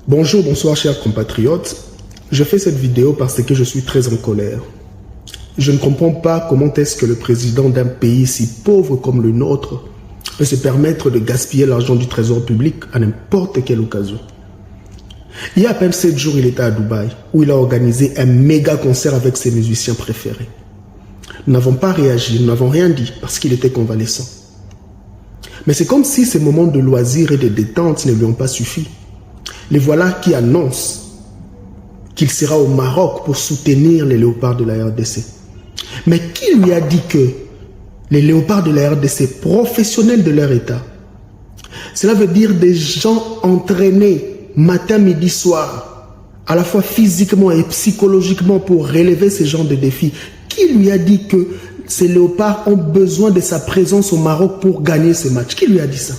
Bonjour, bonsoir chers compatriotes. Je fais cette vidéo parce que je suis très en colère. Je ne comprends pas comment est-ce que le président d'un pays si pauvre comme le nôtre peut se permettre de gaspiller l'argent du trésor public à n'importe quelle occasion. Il y a à peine 7 jours, il était à Dubaï, où il a organisé un méga concert avec ses musiciens préférés. Nous n'avons pas réagi, nous n'avons rien dit parce qu'il était convalescent. Mais c'est comme si ces moments de loisirs et de détente ne lui ont pas suffi. Les voilà qui annoncent qu'il sera au Maroc pour soutenir les léopards de la RDC. Mais qui lui a dit que les léopards de la RDC, professionnels de leur état, cela veut dire des gens entraînés matin, midi, soir, à la fois physiquement et psychologiquement pour relever ce genre de défis. Qui lui a dit que ces léopards ont besoin de sa présence au Maroc pour gagner ce match? Qui lui a dit ça?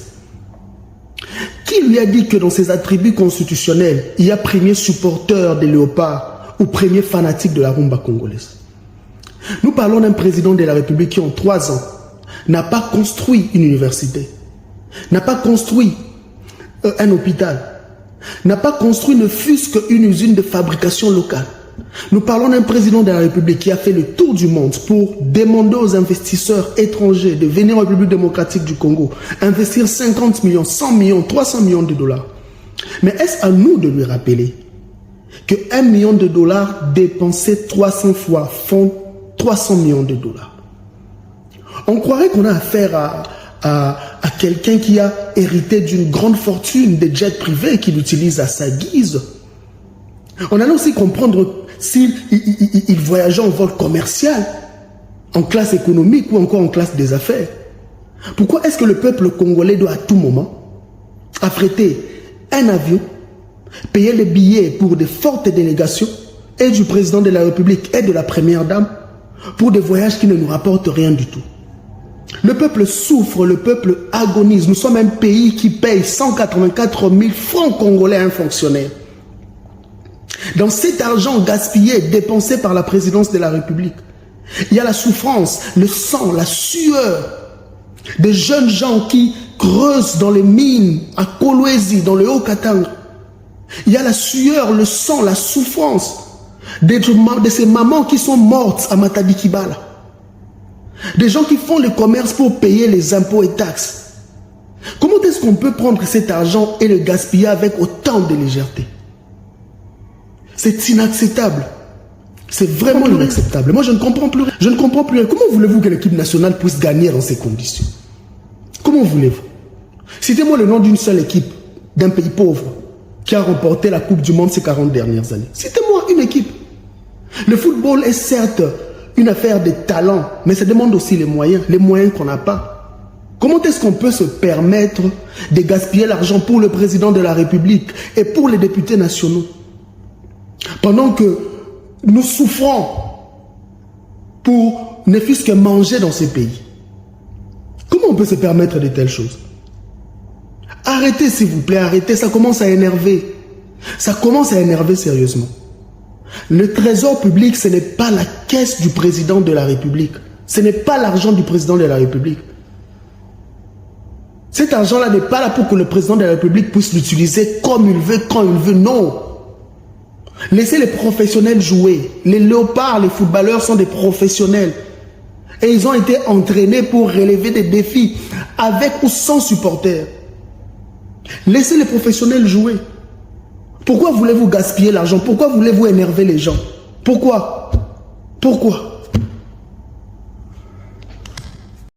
Qui lui a dit que dans ses attributs constitutionnels, il y a premier supporteur des léopards ou premier fanatique de la rumba congolaise? Nous parlons d'un président de la République qui, en 3 ans, n'a pas construit une université, n'a pas construit un hôpital, n'a pas construit ne fût-ce qu'une usine de fabrication locale. Nous parlons d'un président de la République qui a fait le tour du monde pour demander aux investisseurs étrangers de venir en République démocratique du Congo, investir 50 millions, 100 millions, 300 millions de dollars. Mais est-ce à nous de lui rappeler que 1 million de dollars dépensés 300 fois font 300 millions de dollars? On croirait qu'on a affaire à quelqu'un qui a hérité d'une grande fortune, des jets privés qu'il utilise à sa guise. On allait aussi comprendre s'il voyageait en vol commercial, en classe économique ou encore en classe des affaires. Pourquoi est-ce que le peuple congolais doit à tout moment affréter un avion, payer les billets pour de fortes délégations et du président de la République et de la première dame pour des voyages qui ne nous rapportent rien du tout? Le peuple souffre, le peuple agonise. Nous sommes un pays qui paye 184 000 francs congolais à un fonctionnaire. Dans cet argent gaspillé, dépensé par la présidence de la République, il y a la souffrance, le sang, la sueur des jeunes gens qui creusent dans les mines à Kolwezi, dans le Haut-Katanga. Il y a la sueur, le sang, la souffrance de ces mamans qui sont mortes à Matadi-Kibala. Des gens qui font le commerce pour payer les impôts et taxes. Comment est-ce qu'on peut prendre cet argent et le gaspiller avec autant de légèreté? C'est inacceptable. C'est vraiment inacceptable. Moi, je ne comprends plus. Je ne comprends plus. Comment voulez-vous que l'équipe nationale puisse gagner dans ces conditions? Comment voulez-vous? Citez-moi le nom d'une seule équipe d'un pays pauvre qui a remporté la Coupe du Monde ces 40 dernières années. Citez-moi une équipe. Le football est certes une affaire de talent, mais ça demande aussi les moyens qu'on n'a pas. Comment est-ce qu'on peut se permettre de gaspiller l'argent pour le président de la République et pour les députés nationaux, pendant que nous souffrons pour ne fût-ce que manger dans ces pays? Comment on peut se permettre de telles choses? Arrêtez s'il vous plaît, arrêtez, ça commence à énerver. Ça commence à énerver sérieusement. Le trésor public, ce n'est pas la caisse du président de la République. Ce n'est pas l'argent du président de la République. Cet argent-là n'est pas là pour que le président de la République puisse l'utiliser comme il veut, quand il veut, non. Laissez les professionnels jouer. Les léopards, les footballeurs sont des professionnels. Et ils ont été entraînés pour relever des défis avec ou sans supporters. Laissez les professionnels jouer. Pourquoi voulez-vous gaspiller l'argent? Pourquoi voulez-vous énerver les gens? Pourquoi? Pourquoi?